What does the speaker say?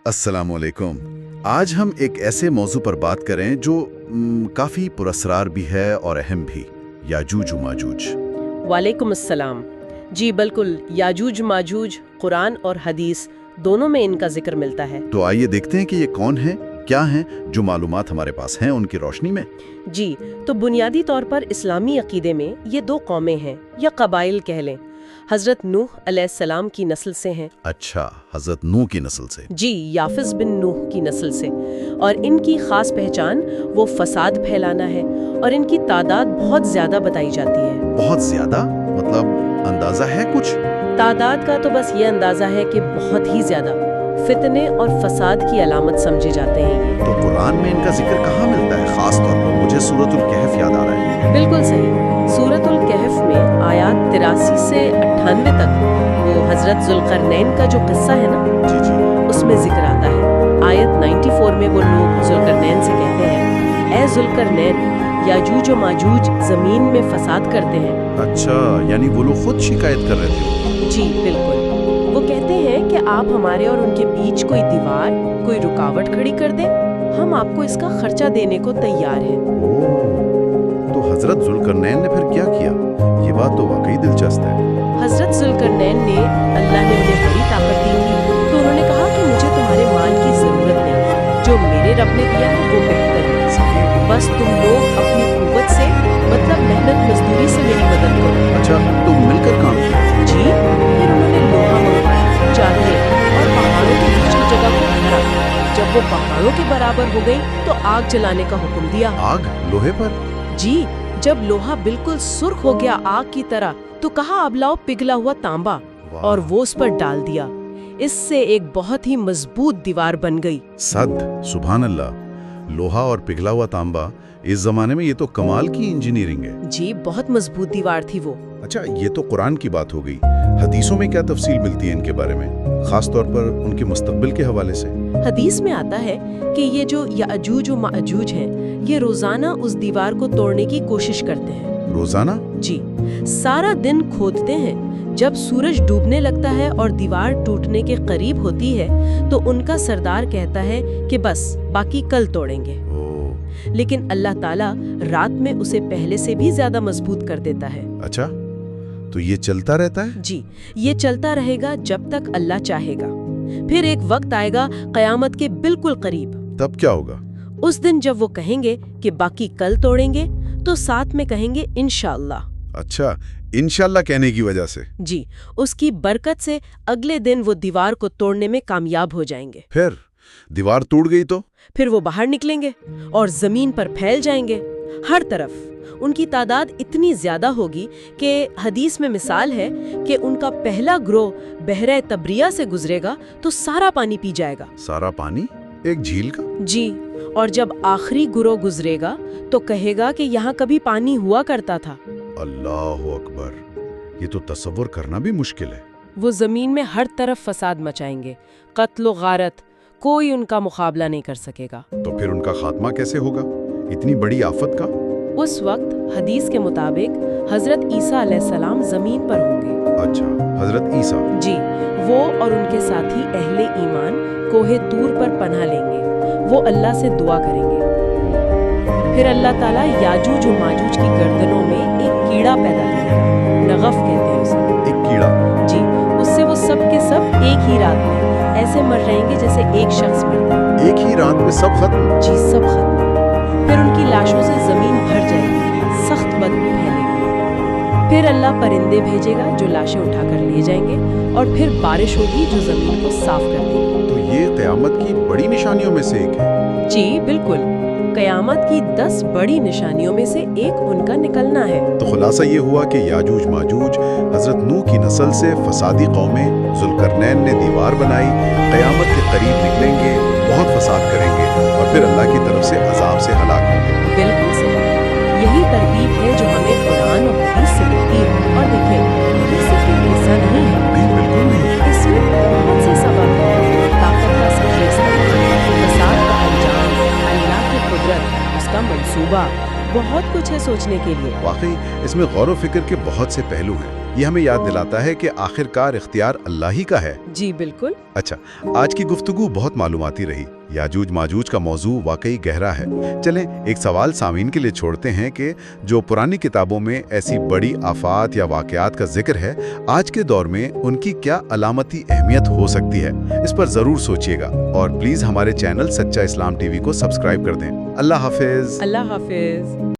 अस्सलाम वालेकुम। आज हम एक ऐसे मौजू पर बात करें जो काफ़ी पुरस्कार भी है और अहम भी, याजूज व माजूज। वालेकुम अस्सलाम। जी बिल्कुल, याजूज माजूज कुरान और हदीस दोनों में इनका जिक्र मिलता है। तो आइए देखते हैं कि ये कौन है, क्या हैं जो मालूमात हमारे पास हैं उनकी रोशनी में। जी, तो बुनियादी तौर पर इस्लामी अकीदे में ये दो कौमें हैं या कबाइल कह लें। हजरत नूह अलैहिस्सलाम की नस्ल से हैं। अच्छा, हजरत नूह की नस्ल से। जी, याफिस बिन नूह की नस्ल से। और इनकी खास पहचान वो फसाद फैलाना है और इनकी तादाद बहुत ज्यादा बताई जाती है। बहुत ज्यादा? मतलब अंदाजा है कुछ? तादाद का तो बस ये अंदाजा है कि बहुत ही ज्यादा फितने और फसाद की अलामत समझे जाते हैं ये। तो कुरान में इनका जिक्र कहाँ मिलता है? खास तौर पर मुझे सूरतुल कहफ याद आ रहा है। बिल्कुल सही। सूरतुल कहफ में आयात 83 से 98 तक वो हजरत जुल्करनैन का जो किस्सा है ना, जी जी। उसमें जिक्र आता है। आयत 94 में वो लोग जुल्करनैन से कहते हैं, ए जुल्करनैन, याजूज और माजूज जमीन में फसाद करते हैं। अच्छा, यानी वो लोग खुद शिकायत कर रहे थे। जी बिल्कुल। वो कहते हैं कि आप हमारे और उनके बीच कोई दीवार, कोई रुकावट खड़ी कर दें, हम आपको इसका खर्चा देने को तैयार हैं। तो हजरत जुल्करनैन ने फिर क्या किया? ये बात तो वाकई दिलचस्प है। हजरत जुल्करनैन ने, अल्लाह ने उन्हें बड़ी ताकत दी थी, तो उन्होंने कहा कि मुझे तुम्हारे माल की जरूरत नहीं, जो मेरे रब ने दिया है वो बेहतर है। बस तुम लोग अपनी कुव्वत से, मतलब मेहनत मजदूरी से मेरी मदद करो। अच्छा, तो मिलकर काम किया? जी। फिर उन्होंने लोहा मंगवाया, चाहे और पहाड़ों के बीच की जगह को भरा। जब वो पहाड़ों के बराबर हो गई तो आग जलाने का हुक्म दिया। आग लोहे पर? जी, जब लोहा बिल्कुल सुर्ख हो गया आग की तरह, तो कहा अब लाओ पिघला हुआ तांबा, और वो उस पर डाल दिया। इससे एक बहुत ही मजबूत दीवार बन गई। सद सुभान अल्लाह। लोहा और पिघला हुआ तांबा, इस जमाने में ये तो कमाल की इंजीनियरिंग है। जी, बहुत मजबूत दीवार थी वो। अच्छा, ये तो कुरान की बात हो गई। हदीसों में क्या तफसील मिलती है इनके बारे में, खास तौर पर उनके मुस्तकबिल के हवाले से? हदीस में आता है कि ये जो याजूज और माजूज हैं, ये रोजाना उस दीवार को तोड़ने की कोशिश करते हैं। रोजाना? जी, सारा दिन खोदते हैं। जब सूरज डूबने लगता है और दीवार टूटने के करीब होती है, तो उनका सरदार कहता है कि बस बाकी कल तोड़ेंगे। लेकिन अल्लाह ताला रात में उसे पहले से भी ज्यादा मजबूत कर देता है। अच्छा, तो ये चलता रहता है? जी, ये चलता रहेगा जब तक अल्लाह चाहेगा। फिर एक वक्त आएगा कयामत के बिल्कुल करीब। तब क्या होगा? उस दिन जब वो कहेंगे कि बाकी कल तोड़ेंगे, तो साथ में कहेंगे इंशाअल्लाह। अच्छा, इंशाअल्लाह कहने की वजह से? जी, उसकी बरकत से अगले दिन वो दीवार को तोड़ने में कामयाब हो जाएंगे। फिर दीवार टूट गई तो? फिर वो बाहर निकलेंगे और जमीन पर फैल जाएंगे हर तरफ। उनकी तादाद इतनी ज्यादा होगी कि हदीस में मिसाल है कि उनका पहला ग्रोह बहरे तबरिया से गुजरेगा तो सारा पानी पी जाएगा। सारा पानी? एक झील का? जी, और जब आखिरी ग्रोह गुजरेगा तो कहेगा कि यहाँ कभी पानी हुआ करता था। अल्लाहु अकबर, ये तो तसव्वुर करना भी मुश्किल है। वो जमीन में हर तरफ फसाद मचाएंगे, कत्ल गारत, कोई उनका मुकाबला नहीं कर सकेगा। तो फिर उनका खात्मा कैसे होगा इतनी बड़ी आफत का? उस वक्त हदीस के मुताबिक हजरत ईसा अलैहिस्सलाम जमीन पर होंगे। अच्छा, हजरत ईसा? जी, वो और उनके साथी अहले ईमान कोहे तूर पर पनाह लेंगे। वो अल्लाह से दुआ करेंगे। फिर अल्लाह ताला याजूज और माजूज की गर्दनों में एक कीड़ा पैदा करेगा, नगफ कहते हैं उसे। एक कीड़ा? जी, उससे वो सब के सब एक ही रात में ऐसे मर जाएंगे जैसे एक शख्स मरता है। एक ही रात में सब खत्म? जी, सब खत्म। फिर उनकी लाशों से जमीन भर जाएगी, सख्त बदबू फैलेगी। फिर अल्लाह परिंदे भेजेगा जो लाशें उठाकर ले जाएंगे, और फिर बारिश होगी जो जमीन को साफ कर देगी। तो ये क़यामत की बड़ी निशानियों में से एक है? जी बिल्कुल, क़यामत की 10 बड़ी निशानियों में से एक उनका निकलना है। तो खुलासा ये हुआ कि याजूज माजूज हजरत नूह की नस्ल से फसादी कौमें, जुल्करनैन ने दीवार बनाई, क़यामत के करीब निकलेंगे, बहुत फसाद करेंगे और फिर अल्लाह की तरफ से अजाब से हलाक होंगे। बिल्कुल सही। यही तरतीब है जो हमें कुरान और हदीस से मिलती है। और देखिए, ये सिर्फ एक हिस्सा नहीं है। नहीं, बिल्कुल नहीं। इसमें बहुत से सबब हैं। ताकत का सही इस्तेमाल, फसाद का अंजाम, अल्लाह की कुदरत, उसका मंसूबा, बहुत कुछ है सोचने के लिए। वाकई इसमें गौर व फिक्र के बहुत से पहलू हैं। ये हमें याद दिलाता है कि आखिरकार इख्तियार अल्लाह ही का है। जी बिल्कुल। अच्छा, आज की गुफ्तगू बहुत मालूमाती रही। याजूज माजूज का मौजू वाकई गहरा है। चलें एक सवाल सामीन के लिए छोड़ते हैं कि जो पुरानी किताबों में ऐसी बड़ी आफात या वाक़यात का जिक्र है, आज के दौर में उनकी क्या अलामती अहमियत हो सकती है, इस पर ज़रूर सोचिएगा। और प्लीज़ हमारे चैनल सच्चा इस्लाम टीवी को सब्सक्राइब कर दें। अल्लाह हाफिज़। अल्लाह हाफिज।